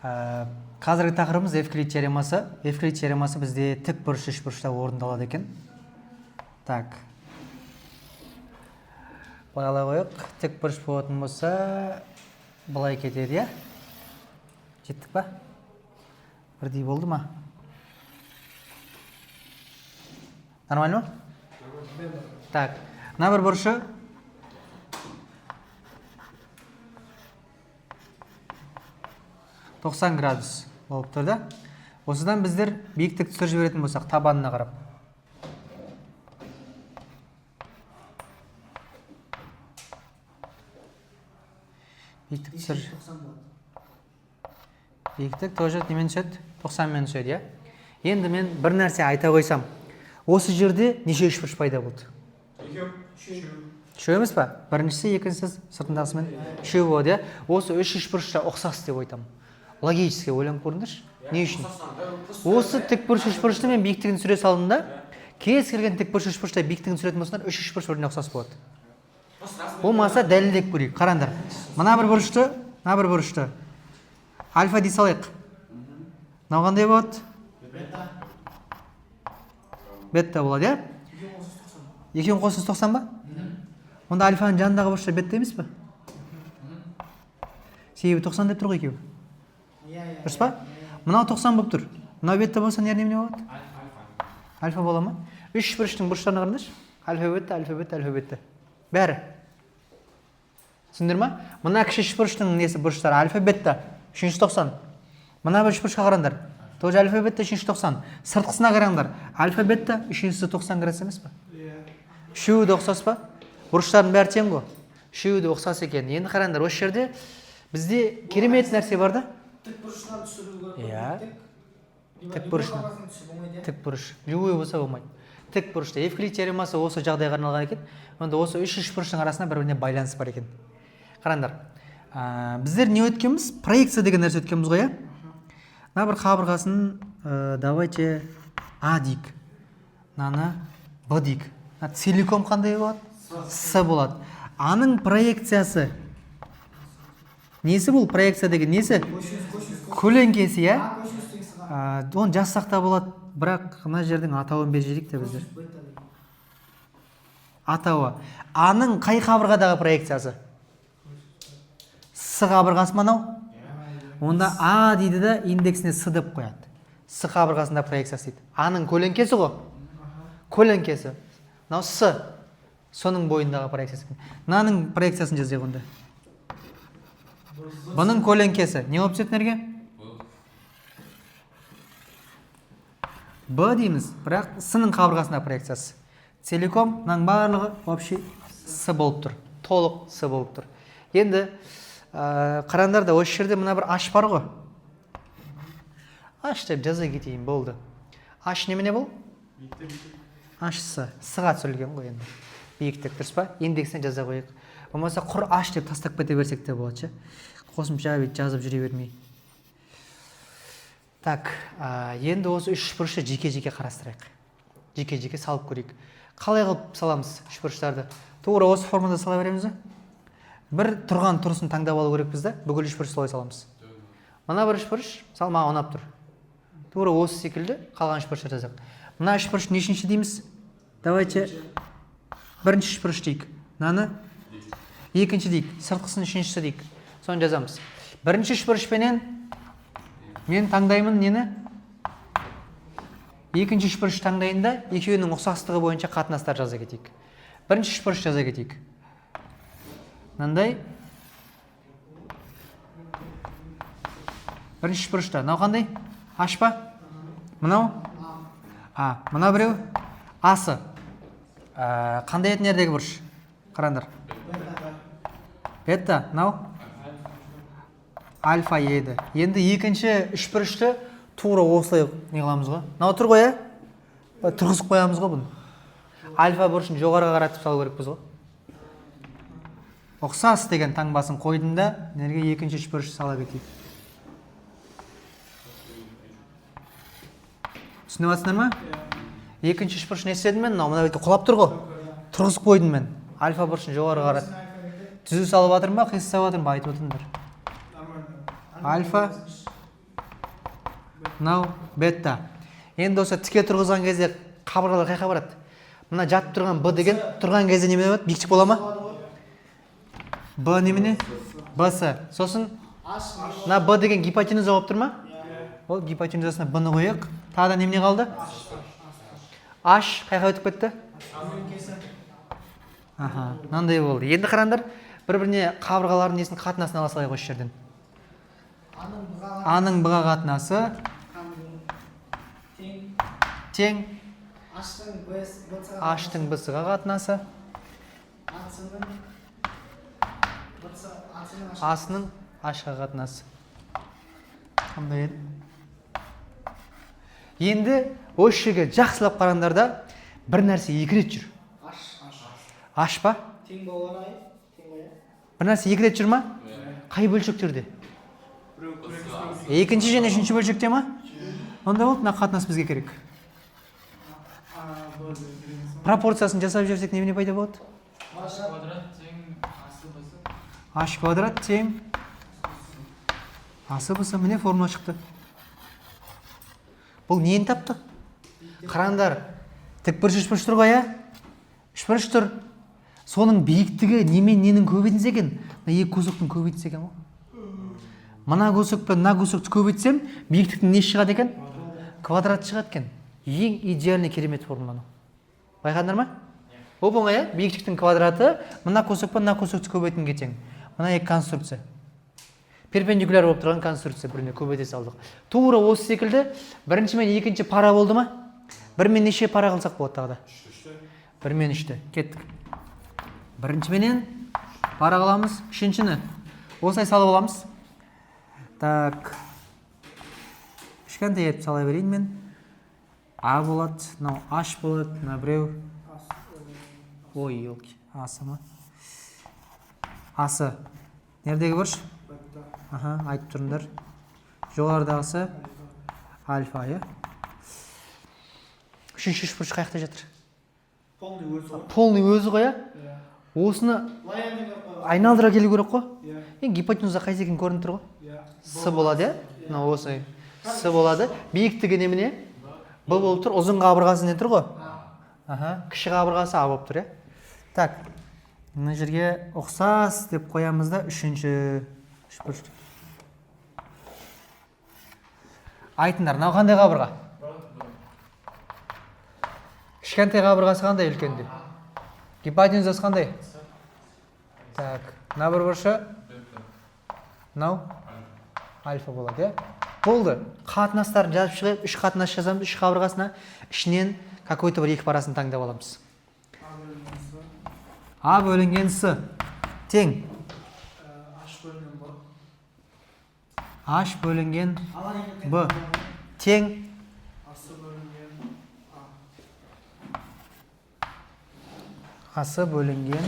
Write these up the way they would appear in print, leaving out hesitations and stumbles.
Қазіргі тақырыбымыз Евклид теоремасы. Евклид теоремасы бізде тік бұрыш, үшбұрышта орындалады екен. Так. Байлай қойық. Тік бұрыш болатын болса, былай кетеді, я? Жеттік па? Бірдей болды ма? Нормально ма? Так. Мына бір бұрышы. «90 градус» болып тұр да. Осыдан біздер биіктік түсір жіберетін болсақ, табанына қарап. Биіктік түсір. Биіктік тоже немен түседі? 90 мен түседі, я? Енді мен бір нәрсе айта қойсам. Осы жерде неше үшбұрыш пайда болды? Үшеу емес па? Біріншісі, екіншісі сыртындағысымен үшеу болады, я? Осы үш үшбұрышта ұқсас деп айтамын. Логически ойланып көріңдерші. Не үшін? Осы тікбұрыш үшбұрышты мен биіктігін түсіре салдым да, кез келген тікбұрыш үшбұрышта биіктігін түсіретін болсаңдар, үш үшбұрыш біріне ұқсас болады. Болмаса дәлелдеп көрейік. Қараңдар. Мына бір бұрышты альфа дей салайық. Мынау қандай болады? Бетта болады, я? Екеуін қосыңыз 90 ба? Онда альфаның жанындағы бұрышта бетта емес па? Себебі 90 деп тұр ғой екеуі. Дұрыс па? Мынау 90 болып тұр. Мынау бетта болса немене болады? Альфа бола ма? Үш бұрыштың бұрыштарына қараңдаршы. Альфа бетта, альфа бетта, альфа бетта. Бәрі. Түсіндір ма? Мына кіші үш бұрыштың несі бұрыштары альфа бетта, үшінші 90. Мына бір үш бұрышқа қараңдар. Тоже альфа бетта, үшінші 90. Сыртқысына қараңдар. Альфа бетта, үшіншісі 90 градус емес па? Үшеуі де ұқсас па? Бұрыштардың бәрі тең ғой. Үшеуі де ұқсас екен. Енді қараңдар, осы жерде бізде керемет нәрсе бар да. Тік бұрышынан түсіруге тік бұрыш. Любой болса болмайды. Тік бұрышта. Евклид теоремасы осы жағдайға арналған екен. Онда осы үш бұрыштың арасында бір-біріне байланыс бар екен. Қараңдар. Біздер не өткенбіз? Проекция деген нәрсе өткенбіз ғой, я? Мына бір қабырғасын давайте А дейік. Мынаны Б дейік. Целиком қандай болады? С болады. Аның проекциясы. Несі бұл проекция деген? Несі? Көлеңкесі, я? Оны жазсақ та болады, бірақ мына жердің атауын беріп жедік те біздер. Атауы. Аның қай қабырғадағы проекциясы? С қабырғасы мынау? Онда А дейді да индексіне С деп қояды. С қабырғасында проекциясы дейді. Аның көлеңкесі ғой? Көлеңкесі. Мынау С. Соның бойындағы проекциясы. Мынаның проекциясын жазайық онда. Бұның көлеңкесі. Не болып түсетін ерге? Б дейміз, бірақ С-ның қабырғасында проекциясы. Целиком, мынаның барлығы вообще С болып тұр. Толық С болып тұр. Енді қараңдар да, осы жерде мына бір H бар ғой. H деп жаза кетейін, болды. H немене бұл? H-сы. С-ға түсірілген ғой енді. Биіктік, дұрыс па? Индексіне жаза қойық. Болмаса құр H деп тастап кете берсек те болады. Қосымша жазып жүре бермей. Так, енді осы үш бұрышты жеке-жеке қарастырайық. Жеке-жеке салып көрейік. Қалай қылып саламыз үш бұрыштарды? Тура осы формада сала береміз бе? Бір тұрған тұрысын таңдап алу керекпіз да, бүкіл үш бұрыш солай саламыз. Мына бір үш бұрыш, сал маған ұнап тұр. Тура осы секілді қалған үш бұрыштар жазайық. Мына үш бұрыш нешінші дейміз? Давайте бірінші үш бұрыш дейік. Мынаны екінші дейік, сыртқысын үшіншісі дейік. Соны жазамыз. Бірінші үш бұрышпенен мен таңдаймын нені? Екінші үш бұрыш таңдайында екеуінің ұқсастығы бойынша қатынастар жаза кетейік. Бірінші үш бұрыш жаза кетейік. Мынандай. Бірінші үш бұрышта. Мынау қандай? H па? Мынау? А. Мына біреу? А-сы. Қандай етін ердегі бұрыш? Қараңдар. Бетта. Мынау? Альфа еді. Енді екінші үш бұрышты тура осылай не қыламыз ғой? Мынау тұр ғой, тұрғызып қоямыз ғой бұны. Альфа бұрышын жоғарыға қаратып салу керекпіз ғой. Ұқсас деген таңбасын қойдында, нерге екінші үш бұрыш сала кетейік. Түсініп жатсыңдар ма? Екінші үш бұрыш не істедім мен? Мына бетте құлап тұр ғой. Тұрғызып қойдым мен. Альфа бұрышын жоғарыға қаратып. Түзу салып жатырмын ба, қиыс салып жатырмын ба, айтып отырыңдар. Альфа мынау бета. Енді осы тіке тұрғызған кезде қабырғалар қайқа барады? Мына жатып тұрған Б деген тұрған кезде немене болады? Биіктік бола ма? Б немене? Б-сы. Сосын мына Б деген гипотенуза болып тұр ма? Ол гипотенузасына Б-ны қойық. Тағы да немене қалды? H қайқа өтіп кетті? Аха, мынандай болды. Енді қараңдар, бір-біріне қабырғалардың несін қатынасын ала салайық осы жерден. А-ның Б-ға қатынасы тең H-тың Б-сыға қатынасы А-сының H-ға қатынасы. Қандай еді? Енді осы жерге жақсылап қараңдар да бір нәрсе екі рет жүр. H па? Тең болар ай, тең бая. Бір нәрсе екі рет жүр ма? Қай бөлшектерде? Екінші және үшінші бөлшекте ма? Онда болды, мына қатынас бізге керек. Пропорциясын жасап жіберсек немене пайда болады? H квадрат тең асы бұсы. Міне формула шықты. Бұл нені тапты? Қараңдар, тікбұрыш үшбұрыш тұр ғой, үшбұрыш тұр. Соның биіктігі немен ненің көбейтінсе екен? Екі көсіктің көбейтінсе екен ғой. Мына көсік пен мына көсікті көбейтсем, биіктіктің не шығады екен? Квадрат шығады екен. Ең идеальный керемет формуланы. Байқадыңдар ма? Оп-оңай, биіктіктің квадраты мына көсік пен мына көсікті көбейтінге тең. Мына екі конструкция. Перпендикуляр болып тұрған конструкция біріне көбейте салдық. Тура осы секілді бірінші мен екінші пара болды ма? Бір мен неше пара қылсақ болады тағы да? Бір мен үшті. Кеттік. Бірінші менен пара қыламыз, үшіншіні осылай салып аламыз. Так. Кішкентай етіп сала берейін мен. А болады, мынау H болады, мына біреу. Ой, елки. Асы ма? Асы. Нердегі бұрыш? Аха, айтып тұрыңдар. Жоғарыдағысы альфа, е. Үшінші үшбұрыш қаяқта жатыр? Полный өзі ғой, е. Осыны айналдыра келу керек қой. Гипотенуза қайсы екен көрініп тұр ғой. С болады, е. Осы С болады. Биіктігі немене? Б болып тұр. Ұзын қабырғасы не тұр ғой? Аха, кіші қабырғасы А болып тұр, е. Так, мына жерге ұқсас деп қоямыз да үшінші үшбұрышты. Айтыңдар, мынау қандай қабырға? Кішкентай қабырғасы қандай үлкенде? Гипотенузасы қандай? Так, мына бір бұрышы? Мынау? Альфа болады, е? Болды. Қатынастарын жазып шығайық. Үш қатынас жазамыз, үш қабырғасына. Ішінен какой-то бір екі парасын таңдап аламыз. А бөлінген С. Тең. H бөлінген Б. Тең. Асы бөлінген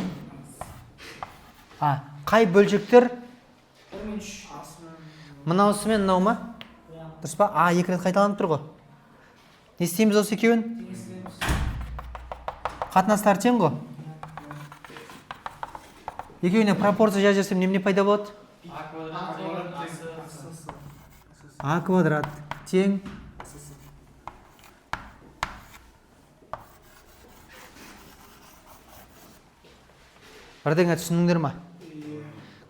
А. Қай бөлшектер? Мынаусы мен мынау ма? Дұрыс па? А екі рет қайталанып тұр ғой. Не істейміз осы екеуін? Қатынастар тең ғой. Екеуіне пропорция жазып жіберсем немене пайда болады? А квадрат тең бірдеңе түсіндіңдер ма?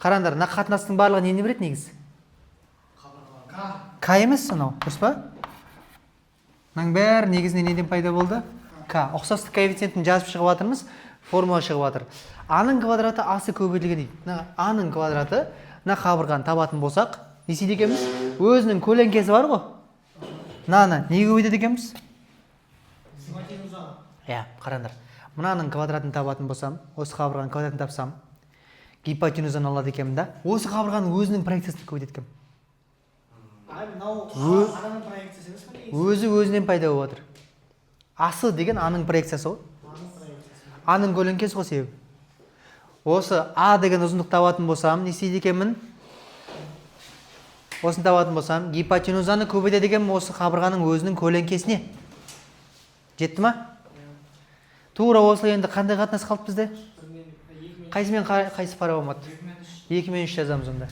Қараңдар, мына қатынастың барлығы нені береді негізі? К емес анау, дұрыс па? Мынаның бәрі негізінен неден пайда болды? К. Ұқсастық коэффициентін жазып шығып жатырмыз, формула шығып жатыр. А-ның квадраты асы көбейтілген дейді. А-ның квадраты мына қабырғаны табатын болсақ, не істейді екенбіз? Өзінің көлеңкесі бар ғой. Мынаны не көбейтеді екенбіз? Иә, қараңдар. Мынаның квадратын табатын болсам, осы қабырғаның квадратын тапсам, гипотенузаны алады екенмін да, осы қабырғаның өзінің проекциясын көбейтеді екенмін. Өзі өзінен пайда болып отыр. Асы деген А-ның проекциясы ғой. А-ның көлеңкесі ғой себебі. Осы А деген ұзындық табатын болсам, не істейді екенмін? Осыны табатын болсам, гипотенузаны көбейтеді екенмін осы қабырғаның өзінің көлеңкесіне. Жетті ма? Тура осылай енді қандай қатынас қалды бізде? Қайсымен қайсы пара болмады? 2 мен 3 жазамыз онда.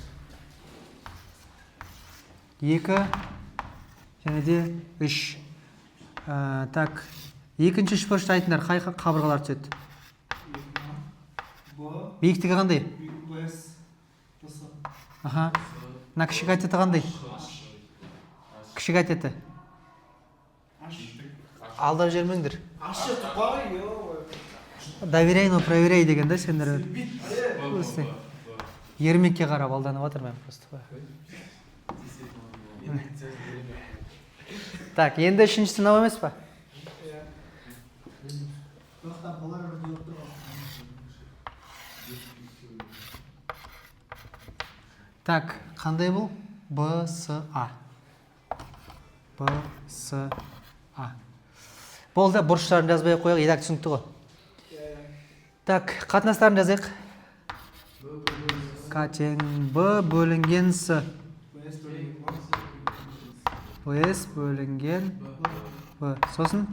2 және де 3. Так, екінші үшбұрышты айтыңдар, қай қабырғалар түседі? Биіктігі қандай? Аха. Мына кіші катеті қандай? Кіші катеті. Алдап жүрмеңдер. Доверяй, но проверяй деген да сендер. Ермекке қарап алданып отырмын просто. Так, енді үшіншісі сынау емес па? Так, қандай бұл? БСА. БСА. Болды, бұрыштарын жазбай қояқ, едак түсінікті ғой. Так, қатынастарын жазайық. Катен Б бөлінген С. БС бөлінген Б. Сосын?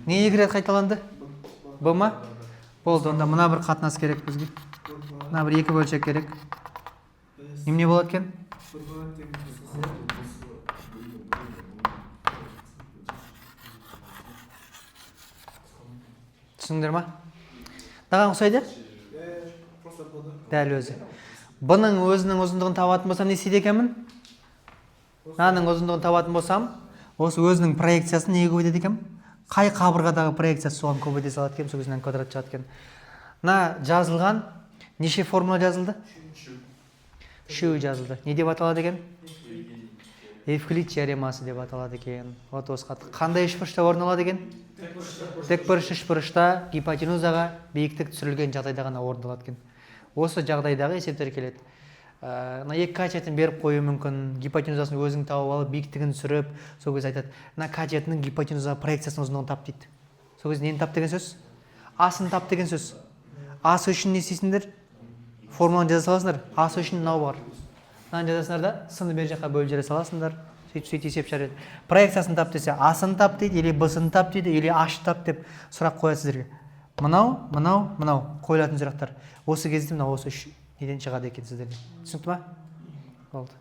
Не екі рет қайталанды? Б ма? Болды, онда мына бір қатынас керек бізге. Мына бір екі бөлшек керек. Немене болады екен? Түсіңдер ма? Даған ұқсайды? Дәл өзі. Бұның өзінің ұзындығын табатын болсам, не істейді екенмін? Мынаның ұзындығын табатын болсам, осы өзінің проекциясын неге көбейтеді екенмін? Қай қабырғадағы проекциясы соған көбейте салады екен, сол кезінен квадрат шығады екен. Мына жазылған неше формула жазылды? 3 жазылды. Не деп аталады екен? Евклид теоремасы деп аталады екен. Вот осы қандай үшбұрышта орын алады екен? Тікбұрыш үшбұрышта гипотенузаға биіктік түсірілген жағдайда ғана орын алады екен. Осы жағдайдағы есептер келеді. Мына екі катетін беріп қою мүмкін, гипотенузасын өзің тауып алып, биіктігін түсіріп, сол кезде айтады, мына катетінің гипотенузаға проекциясының ұзындығын тап дейді. Сол кезде нені тап деген сөз? Асын тап деген сөз. Асы үшін не істейсіңдер? Формуланы жаза саласыңдар. Асы үшін мынау бар. Мынаны жазасыңдар да, сыны бер жаққа бөліп жібере саласыңдар. Сөйтіп есеп шығарады. Проекциясын тап десе, асын тап дейді, или б-сын тап дейді, или аш тап деп сұрақ қояды сіздерге. Мынау қойылатын сұрақтар. Осы кезде мынау осы үш неден шығады екен сіздерге. Түсінікті ма? Болды.